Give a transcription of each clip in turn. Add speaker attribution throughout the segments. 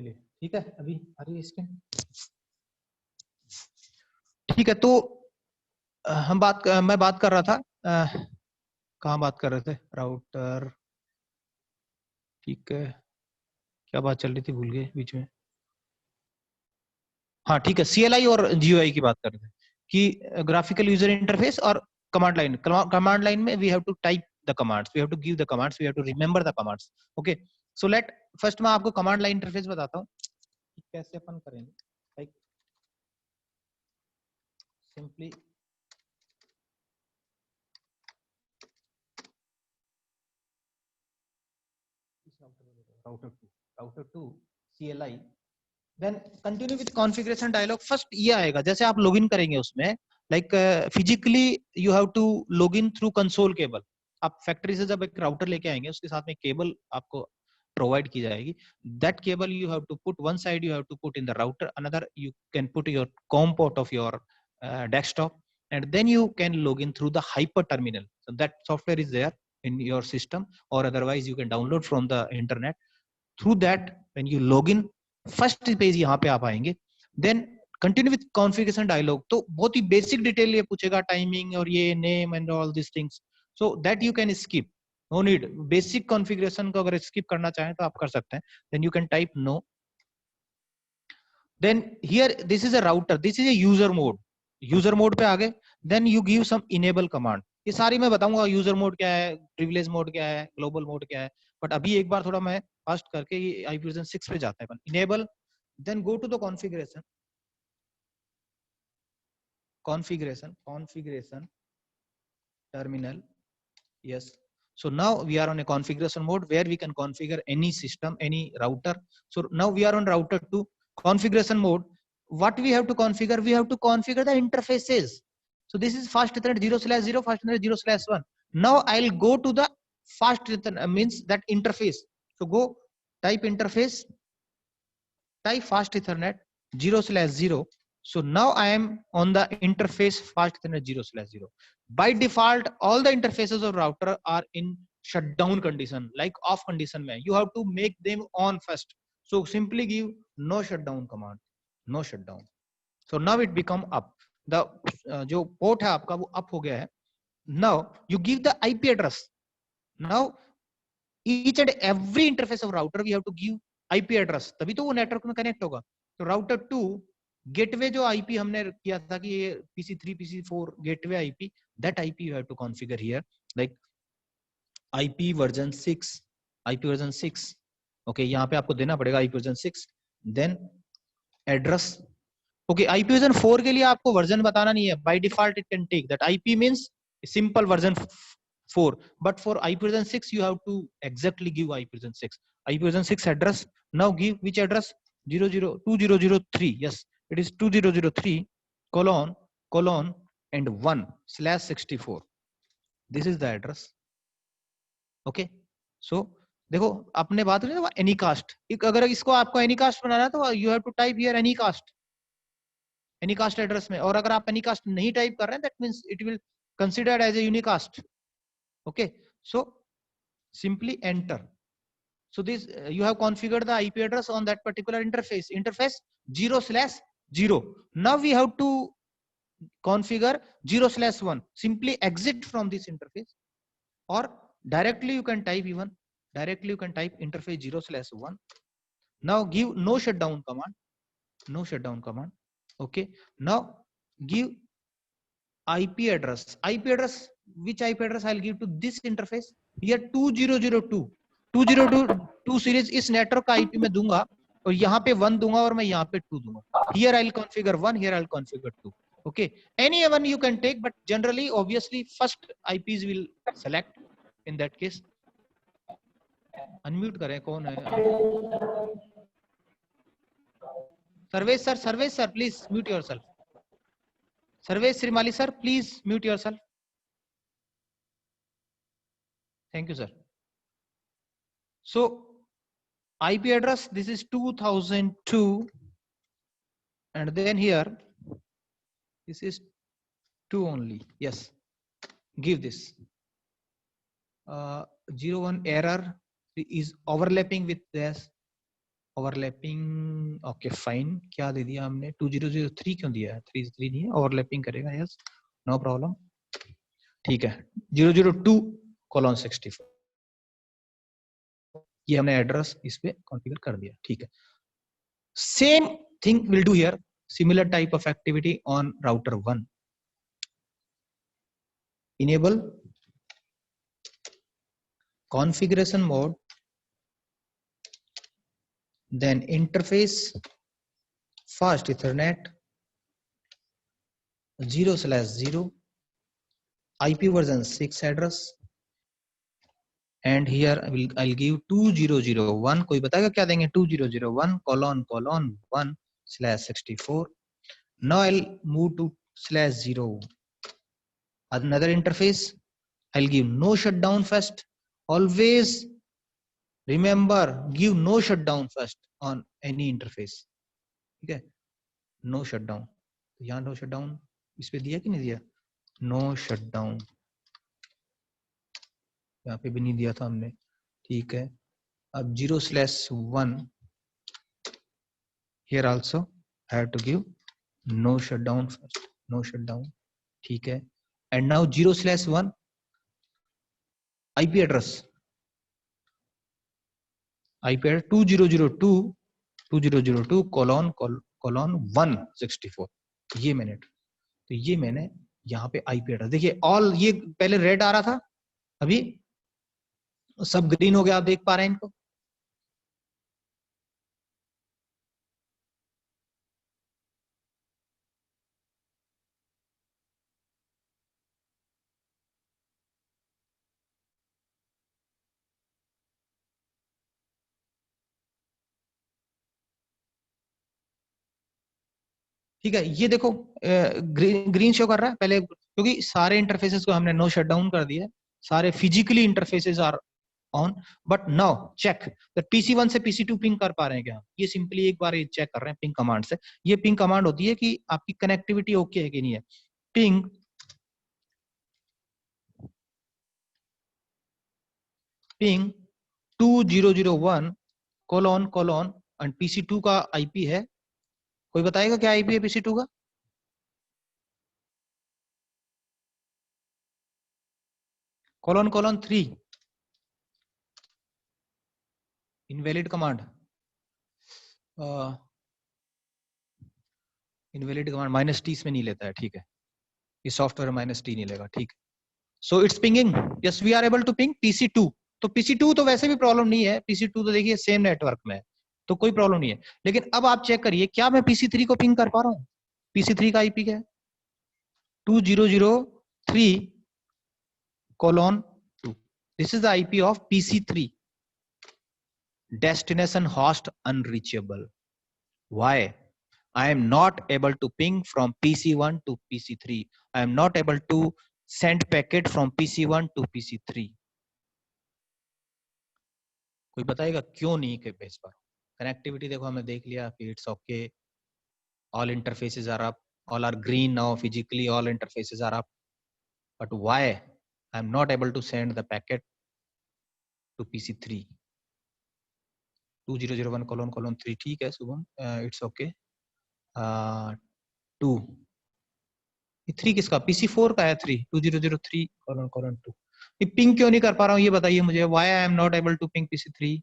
Speaker 1: चलिए ठीक है, अभी आ रही है इसके। ठीक है, तो मैं बात कर रहा था, कहाँ बात कर रहे थे? राउटर, ठीक है, क्या बात चल रही थी, भूल गए बीच में। हाँ ठीक है, CLI और GUI की बात कर रहे थे कि ग्राफिकल यूजर इंटरफेस और कमांड लाइन में we have to type the commands, we have to give the commands, we have to remember the commands. Okay, so let first मैं आपको कमांड लाइन इंटरफेस बताता हूँ कैसे अपन करेंगे। Like simply router 2 CLI, then continue with configuration dialogue. First ये आएगा जैसे आप लॉगिन करेंगे उसमें, like physically you have to login through console cable. आप फैक्ट्री से जब एक राउटर लेके आएंगे उसके साथ में केबल आपको प्रोवाइड की जाएगी। That cable you have to put one side, you have to put in the router, another you can put your com port of your desktop, and then you can log in through the hyper terminal. So that software is there in your system, or otherwise you can download from the internet. Through that, when you log in, first page यहाँ पे आप आएंगे, then continue with configuration dialogue. तो बहुत ही basic detail ये पूछेगा, timing और ये name and all this things, so that you can skip, no need. Basic configuration को अगर स्किप करना चाहें तो आप कर सकते हैं, then you can type no. Then here this is a router, this is a user mode. User mode पे आ गए, then you give some enable command. ये सारी मैं बताऊंगा, यूजर मोड क्या है, प्रिविलेज मोड क्या है, ग्लोबल मोड क्या है, बट अभी एक बार थोड़ा मैं फास्ट करके ये IP वर्जन 6 पे जाता है। Enable, then go to the configuration terminal. Yes, so now we are on a configuration mode where we can configure any system, any router. So now we are on router 2 configuration mode. What we have to configure, we have to configure the interfaces. So this is fast ethernet 0/0, fast ethernet 0/1. Now I'll go to the fast ethernet, means that interface. So go type interface, type fast ethernet 0/0. So now I am on the interface fast ethernet 0/0. By default all the interfaces of router are in shutdown condition, like off condition mein. You have to make them on first. So simply give no shutdown command, no shutdown. So now it become up, the जो port है आपका वो up हो गया है. Now you give the IP address. Now each and every interface of router we have to give IP address, तभी तो वो नेटवर्क में कनेक्ट होगा. तो राउटर 2 गेटवे जो IP हमने किया था कि ये PC3 PC4 gateway IP, that IP you have to configure here, like IP version 6, IP version 6. okay, यहाँ पे आपको देना पड़ेगा IP version 6, then address. okay, IP version 4 के लिए आपको वर्जन बताना नहीं है, by default it can take that IP means simple version 4, but for IP version 6 you have to exactly give IP version 6. IP version 6 address, now give which address? 2003. Yes, it is 2003 colon and 1/64. This is the address. okay, so देखो आपने बात करी ना anycast, अगर इसको आपको anycast बनाना है तो you have to type here anycast address में, और अगर आप anycast नहीं टाइप कर रहे हैं, that means it will considered as a unicast. okay, so simply enter. so this you have configured the IP address on that particular interface 0/0. now we have to configure 0/1. simply exit from this interface, or directly you can type interface 0/1. now give no shutdown command. okay, now give IP address. Which IP address I'll give to this interface? here 2002 series इस network का IP में दूंगा, और यहाँ पे 1 दूंगा और मैं यहाँ पे 2 दूंगा. here I'll configure 1, here I'll configure 2. okay, any one you can take, but generally obviously first IPs will select in that case. unmute करें, कौन है? Sarvesh sir please mute yourself. Sarvesh Shrimali sir, please mute yourself. thank you sir. so IP address, this is 2002, and then here this is 2 only. yes, give this 01 error is overlapping with this overlapping, okay fine, क्या दे दिया हमने, 2003 क्यों दिया है, 33 नहीं है, overlapping करेगा, yes no problem, ठीक है। 002:64 ये हमने एड्रेस इस पे कॉन्फ़िगर कर दिया, ठीक है। Same thing will do here, similar type of activity on router 1, enable configuration mode, then interface fast ethernet 0/0 IP version 6 address, and here I'll give 2001, कोई बताएगा क्या देंगे, 2001::1/64. Now I'll move to /0, another interface, I'll give no shutdown first, always remember give no shutdown first on any interface, ठीक है, no shutdown, तो यहाँ no shutdown इस पे दिया कि नहीं दिया, नो शटडाउन यहाँ पे भी नहीं दिया था हमने, ठीक है। अब 0/1 here also I have to give no shutdown first, no shutdown, ठीक है। and now 0/1 IP address 2002:164, ये मैंने, तो ये मैंने यहाँ पे IP एड्रेस देखिए, ऑल ये पहले रेड आ रहा था, अभी सब ग्रीन हो गया, आप देख पा रहे हैं इनको, ठीक है। ये देखो ग्रीन शो कर रहा है पहले, क्योंकि सारे इंटरफेसेस को हमने नो शटडाउन कर दिया है, सारे physically interfaces are on, but now check the PC1 से PC2 पिंग कर पा रहे हैं क्या, ये सिंपली एक बार ये चेक कर रहे हैं पिंग कमांड से। ये पिंग कमांड होती है कि आपकी कनेक्टिविटी ओके है कि नहीं है, पिंग पिंग 2001::, एंड PC2 का IP है, कोई बताएगा क्या IP है PC2 का, ::3 invalid command, invalid command -T इसमें नहीं लेता है, ठीक है, ये सॉफ्टवेयर -T नहीं लेगा, ठीक है। So it's pinging, yes we are able to ping PC2, तो PC2 तो वैसे भी प्रॉब्लम नहीं है, PC2 तो देखिए सेम नेटवर्क में है, तो कोई प्रॉब्लम नहीं है। लेकिन अब आप चेक करिए क्या मैं PC3 को पिंग कर पा रहा हूँ, PC3 का IP क्या है, 2003:2, this is the IP of PC3, destination host unreachable. Why? I am not able to ping from PC1 to PC3. I am not able to send packet from PC1 to PC3. कोई बताएगा क्यों नहीं के base पर, connectivity देखो हमने देख लिया कि it's okay, all interfaces are up, all are green now, physically all interfaces are up, but why I am not able to send the packet to PC3, 2001::3, ठीक है शुभम, इट्स ओके, 2 3 किसका, PC4 का है, 3 2003::2, ये पिंग क्यों नहीं कर पा रहा हूँ ये बताइए मुझे, why I am not able to ping PC3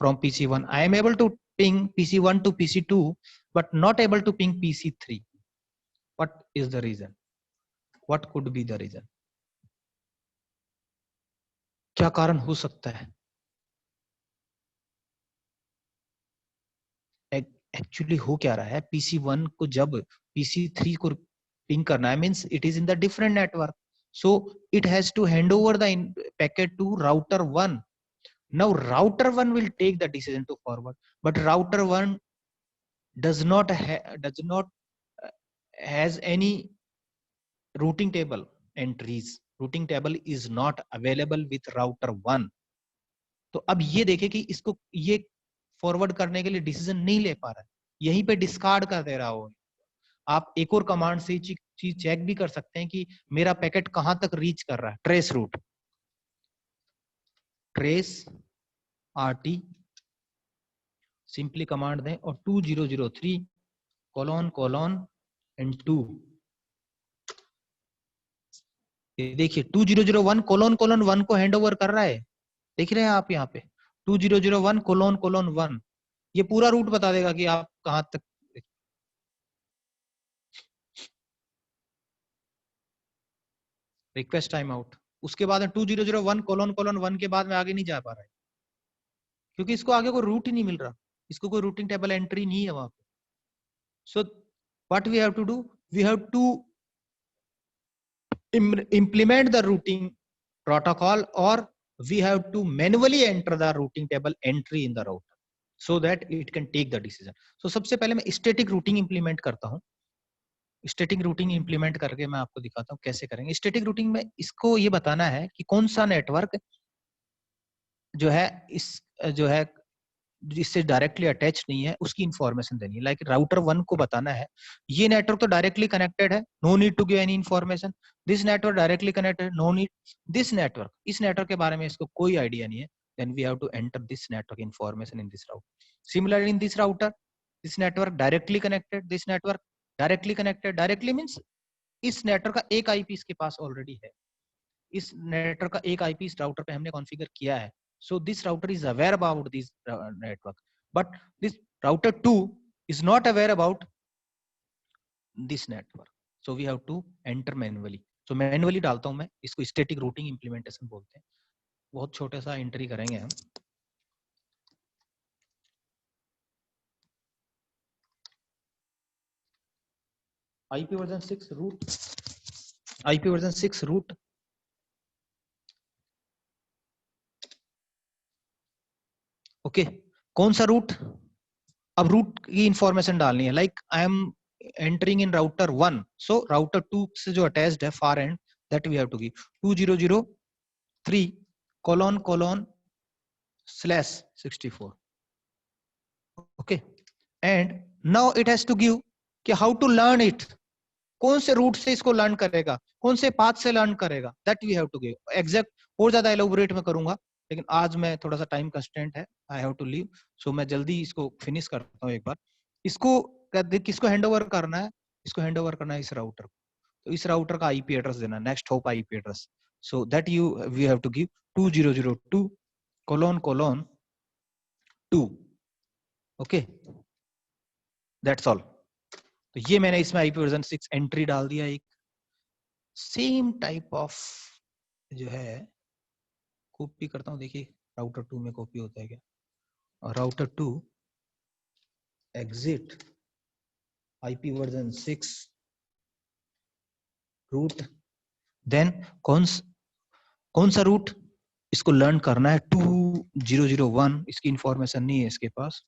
Speaker 1: from PC1, I am able to ping PC1 to PC2 but not able to ping PC3, what is the reason, what could be the reason, क्या कारण हो सकता है, actually हो क्या रहा है, PC1 को जब PC3 को पिंग करना है, means it is in the different network, so it has to hand over the packet to router 1. Now router 1 will take the decision to forward, but router 1 does not has any routing table entries, routing table is not available with router 1. तो अब ये देखे कि इसको ये forward करने के लिए डिसीजन नहीं ले पा रहा है, यहीं पे डिस्कार्ड कर दे रहा हो। आप एक और कमांड से चीज चेक भी कर सकते हैं कि मेरा पैकेट कहां तक रीच कर रहा है, trace route, trace RT simply command दें और 2003 कोलोन कोलोन एंड 2, ये देखिए 2001 कोलोन कोलोन 1 को हैंड ओवर कर रहा है, देख रहे हैं आप यहाँ पे 2001 कोलोन कोलोन 1, ये पूरा रूट बता देगा कि आप कहां तक। रिक्वेस्ट टाइम आउट, उसके बाद 2001 कोलोन कोलोन 1 के बाद में आगे नहीं जा पा रहा है क्योंकि इसको आगे कोई रूट ही नहीं मिल रहा, इसको कोई रूटिंग टेबल एंट्री नहीं है वहां पे। So what we have to do, we have to implement the routing protocol or we have to manually enter the routing table entry in the router so that it can take the decision. So सबसे पहले मैं static routing implement करता हूँ, static routing implement करके मैं आपको दिखाता हूँ कैसे करेंगे। स्टैटिक रूटिंग में इसको ये बताना है कि कौन सा नेटवर्क जो है इस जो है जिससे डायरेक्टली अटैच नहीं है उसकी इंफॉर्मेशन देनी है। लाइक राउटर 1 को बताना है ये नेटवर्क तो डायरेक्टली कनेक्टेड है, no need to give any information, this network directly connected, no need, this network, इस नेटवर्क के बारे में इसको कोई आइडिया नहीं है, then we have to enter this network information in this router. Similarly in this router, this network directly connected, this network directly connected, directly means इस network का एक आईपी इसके पास ऑलरेडी है, इस नेटवर्क का एक आईपी इस राउटर पे हमने कॉन्फ़िगर किया है। So this router is aware about this network, but this router 2 is not aware about this network. So we have to enter manually. So manually डालता हूं मैं इसको, static routing implementation बोलते हैं। बहुत छोटा सा एंट्री करेंगे हम। IP version 6 root, IP version 6 root, okay कौन सा रूट, अब रूट की इंफॉर्मेशन डालनी है। Like I am entering in router 1, so router 2 से जो अटैच्ड है far and that we have to give 2003 colon colon /64, okay and now it has to give कि हाउ टू लर्न इट, कौन से root से इसको लर्न करेगा, कौन से पाथ से लर्न करेगा, that we have to give. Exact और ज्यादा एलोबरेट में करूंगा लेकिन आज मैं थोड़ा सा टाइम कंस्ट्रेंट है, आई हैव टू लीव, सो मैं जल्दी इसको फिनिश करता हूँ एक बार। इसको किसको हैंड ओवर करना है, इसको हैंड ओवर करना है इस राउटर को, तो इस राउटर का आईपी एड्रेस देना, next hop IP address, so that you we have to give 2002 colon colon 2, okay that's all. तो ये मैंने इसमें आईपी वर्जन 6 एंट्री डाल दिया, एक सेम टाइप ऑफ जो है कॉपी करता हूँ, देखिए राउटर 2 में कॉपी होता है क्या, और router 2 exit IP version 6 route, then कौन सा रूट इसको लर्न करना है 2001, इसकी इंफॉर्मेशन नहीं है इसके पास,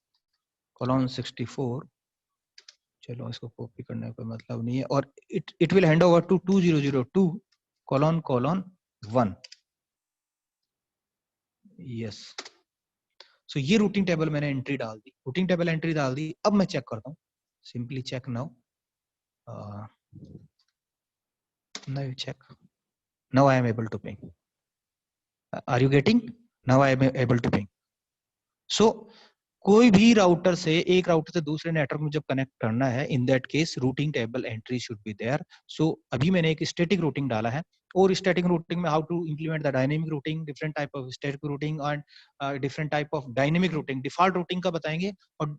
Speaker 1: कोलोन 64, चलो इसको कॉपी करने का कोई मतलब नहीं है, और it will hand over to 2002 colon colon 1, yes. So ये रूटिंग टेबल मैंने एंट्री डाल दी, रूटिंग टेबल एंट्री डाल दी। अब मैं चेक करता हूँ, simply check now, now check, now I am able to ping, are you getting, now I am able to ping। so कोई भी राउटर से, एक राउटर से दूसरे नेटवर्क में जब कनेक्ट करना है, in that case routing table entry should be there. So अभी मैंने एक स्टैटिक रूटिंग डाला है, और स्टैटिक रूटिंग में how to implement the dynamic routing, different type of static routing and different type of dynamic routing, default routing का बताएंगे, और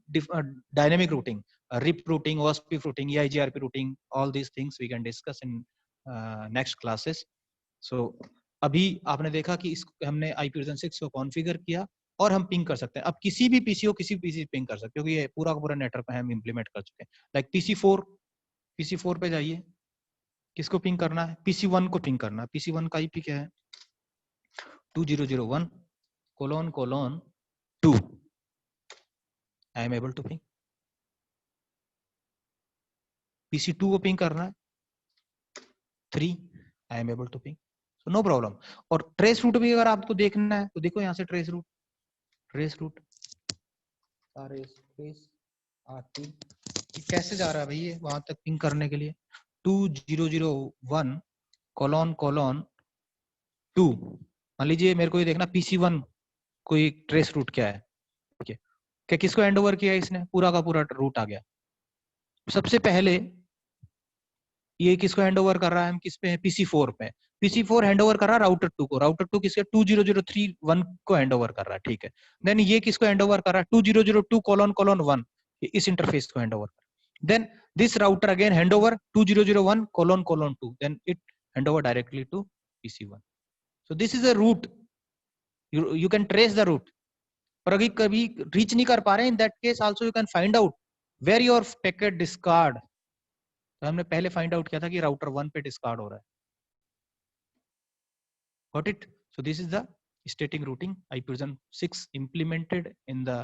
Speaker 1: dynamic routing, RIP routing, OSP routing, EIGRP routing, all these things we can discuss in next classes. So अभी आपने देखा कि हमने IP version 6 को configure किया और हम पिंग कर सकते हैं। अब किसी भी पीसी को किसी पीसी पिंग कर सकते हैं, क्योंकि ये पूरा का पूरा नेटवर्क हम इंप्लीमेंट कर चुके हैं। लाइक पीसी4 पे जाइए, किसको पिंग करना है, पीसी1 को पिंग करना है। पीसी1 का आईपी क्या है, 2001 colon colon 2, I am able to ping. PC two को पिंग करना है 3, I am able to ping, so no problem. और ट्रेस रूट भी अगर आपको देखना है तो देखो यहाँ से ट्रेस रूट कैसे जा रहा है भाई, ये वहां तक पिंग करने के लिए 2001 कोलोन कोलोन 2, मान लीजिए मेरे को ये देखना पीसी1 कोई ट्रेस रूट क्या है, ठीक है, क्या किसको हैंड ओवर किया इसने, पूरा का पूरा रूट आ गया। सबसे पहले ये किसको हैंड ओवर कर रहा है, हम किस पे हैं, PC4 पे। PC4 हैंड ओवर कर रहा है राउटर 2 को, राउटर 2 किसके 20031 को हैंड ओवर कर रहा है, ठीक है। देन ये किसको हैंड ओवर कर रहा है 2002::1, इस इंटरफेस को hand over. Then this router again hand over 2001::2, then it hand over directly to PC1। So this is a route, you can trace the route. पर अगर कभी रीच नहीं कर पा रहे, in that case also you can find out where your packet discard. तो हमने पहले फाइंड आउट किया था कि राउटर 1 पे डिस्कार्ड हो रहा है। Got it? So this is the static routing IPv 6 implemented in the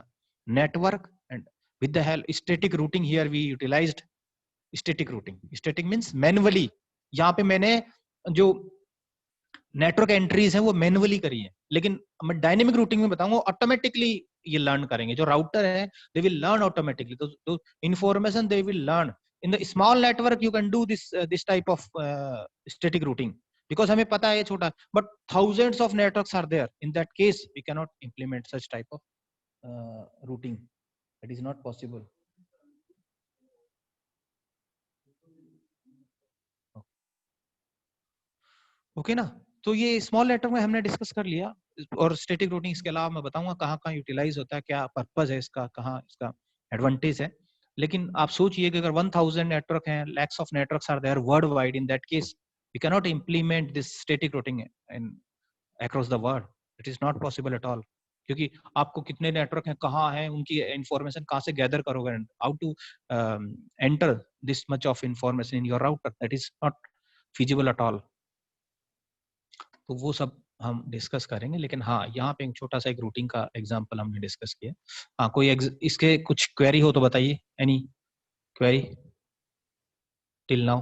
Speaker 1: network, and with the help static routing here we utilized static routing. Static means manually. यहाँ पे मैंने जो नेटवर्क एंट्रीज है वो मैनुअली करी है, लेकिन मैं डायनेमिक रूटिंग में बताऊंगा ऑटोमेटिकली ये लर्न करेंगे। जो राउटर है दे विल लर्न ऑटोमेटिकली, तो information they will learn. In the small network you can do this type of static routing, because हमें पता है ये छोटा, but thousands of networks are there, in that case we can not implement such type of routing, it is not possible. Okay ना, तो ये small network में हमने डिस्कस कर लिया, और स्टैटिक रूटिंग इसके अलावा मैं बताऊंगा कहाँ कहाँ यूटिलाइज होता है, क्या पर्पस है इसका, कहाँ इसका एडवांटेज है। लेकिन आप सोचिए कि अगर 1000 नेटवर्क हैं, lakhs of networks are there world wide, in that case we can not implement this static routing in across the world, it is not possible at all. क्योंकि आपको कितने नेटवर्क हैं, कहाँ हैं, उनकी इंफॉर्मेशन कहाँ से गैदर करोगे, how to enter this much of information in your router, that is not feasible at all. तो वो सब हम डिस्कस करेंगे, लेकिन हाँ यहाँ पे एक छोटा सा एक रूटिंग का एग्जांपल हमने डिस्कस किया। हाँ, कोई इसके कुछ क्वेरी हो तो बताइए, any query till now,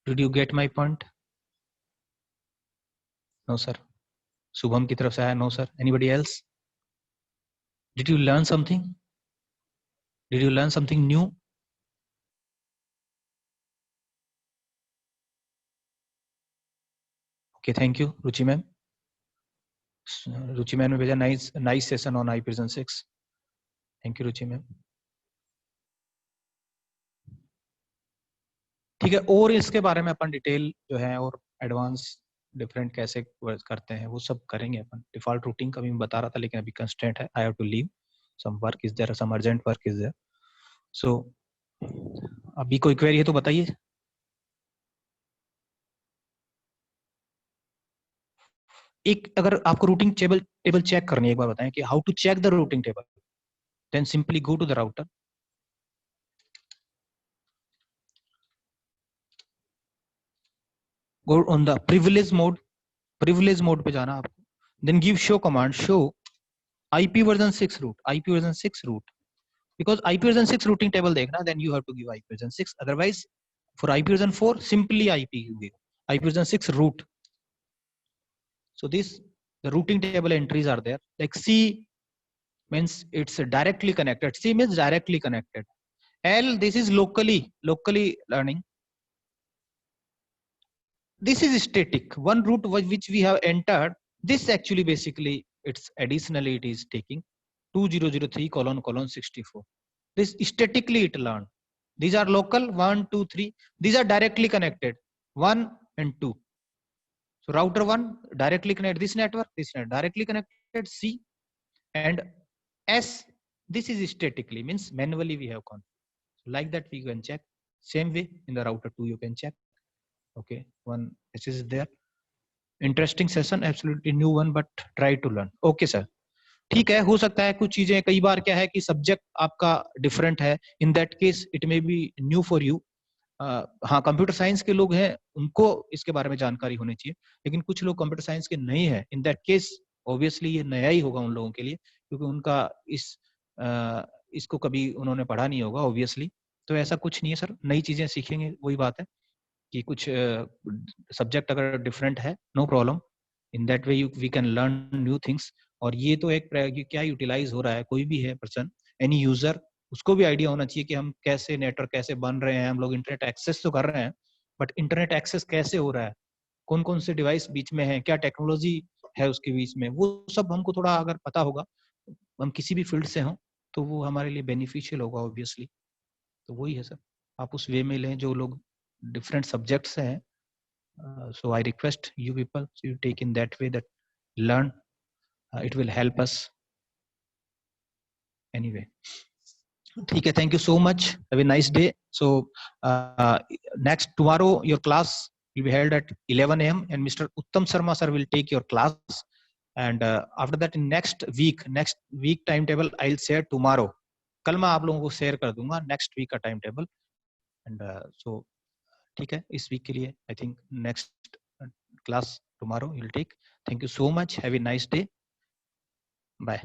Speaker 1: did you get my point? No sir. Shubham की तरफ से आया no sir. Anybody else? Did you learn something? Did you learn something new? Okay, thank you Ruchi ma'am. Ruchi ma'am ने भेजा nice session on IPv 6। Thank you Ruchi ma'am. ठीक है, और इसके बारे में अपन डिटेल जो है और एडवांस डिफरेंट कैसे करते हैं वो सब करेंगे अपन। डिफॉल्ट रूटिंग का भी मैं बता रहा था, लेकिन अभी कंस्ट्रेंट है, I have to leave, some work is there, some urgent work is there. So अभी कोई क्वेरी है तो बताइए। एक अगर आपको रूटिंग टेबल चेक करनी है, एक बार बताएं कि how to check the routing table. Then simply go to the router, go on the privilege mode पे जाना आपको, then give show command, show IPv 6 route, because IPv 6 routing table देखना, then you have to give IPv 6, otherwise for IPv 4 simply IPv 6 route. So this the routing table entries are there, like C means it's directly connected, C means directly connected, L this is locally learning, this is static, one route which we have entered, this actually basically it's additionally it is taking 2003::64. This statically it learned. These are local 1, 2, 3. These are directly connected 1 and 2. So router 1 directly connected this network directly connected C, and S this is statically means manually we have configured. So like that we can check. Same way in the router 2 you can check. Okay, one this is there. Interesting session, absolutely new one, but try to learn. Okay sir. ठीक है, हो सकता है कुछ चीजें, कई बार क्या है कि सब्जेक्ट आपका डिफरेंट है, in that case it may be new for you. हाँ, कंप्यूटर साइंस के लोग हैं उनको इसके बारे में जानकारी होनी चाहिए, लेकिन कुछ लोग कंप्यूटर साइंस के नहीं है, इन दैट केस ऑब्वियसली ये नया ही होगा उन लोगों के लिए, क्योंकि उनका इसको कभी उन्होंने पढ़ा नहीं होगा ऑब्वियसली। तो ऐसा कुछ नहीं है सर, नई चीजें सीखेंगे, वही बात है कि कुछ सब्जेक्ट अगर डिफरेंट है, no problem, in that way we can learn new things. और ये तो एक क्या यूटिलाइज हो रहा है, कोई भी है पर्सन, एनी यूजर, उसको भी आइडिया होना चाहिए कि हम कैसे नेटवर्क कैसे बन रहे हैं, हम लोग इंटरनेट एक्सेस तो कर रहे हैं, बट इंटरनेट एक्सेस कैसे हो रहा है, कौन कौन से डिवाइस बीच में है, क्या टेक्नोलॉजी है उसके बीच में, वो सब हमको थोड़ा अगर पता होगा, हम किसी भी फील्ड से हों तो वो हमारे लिए बेनिफिशियल होगा ऑब्वियसली। तो वही है सर, आप उस वे में लें जो लोग डिफरेंट सब्जेक्ट से हैं। So I request you people you take in that way that learn, it will help us anyway. ठीक है, thank you so much, have a nice day. So next tomorrow your class will be held at 11 a.m. and Mr. Uttam Sharma sir will take your class, and after that in next week timetable I'll share tomorrow. कल मैं आप लोगों को share कर दूंगा next week का time table. And so ठीक है, इस वीक के लिए I think next class tomorrow you'll take. Thank you so much, have a nice day, bye.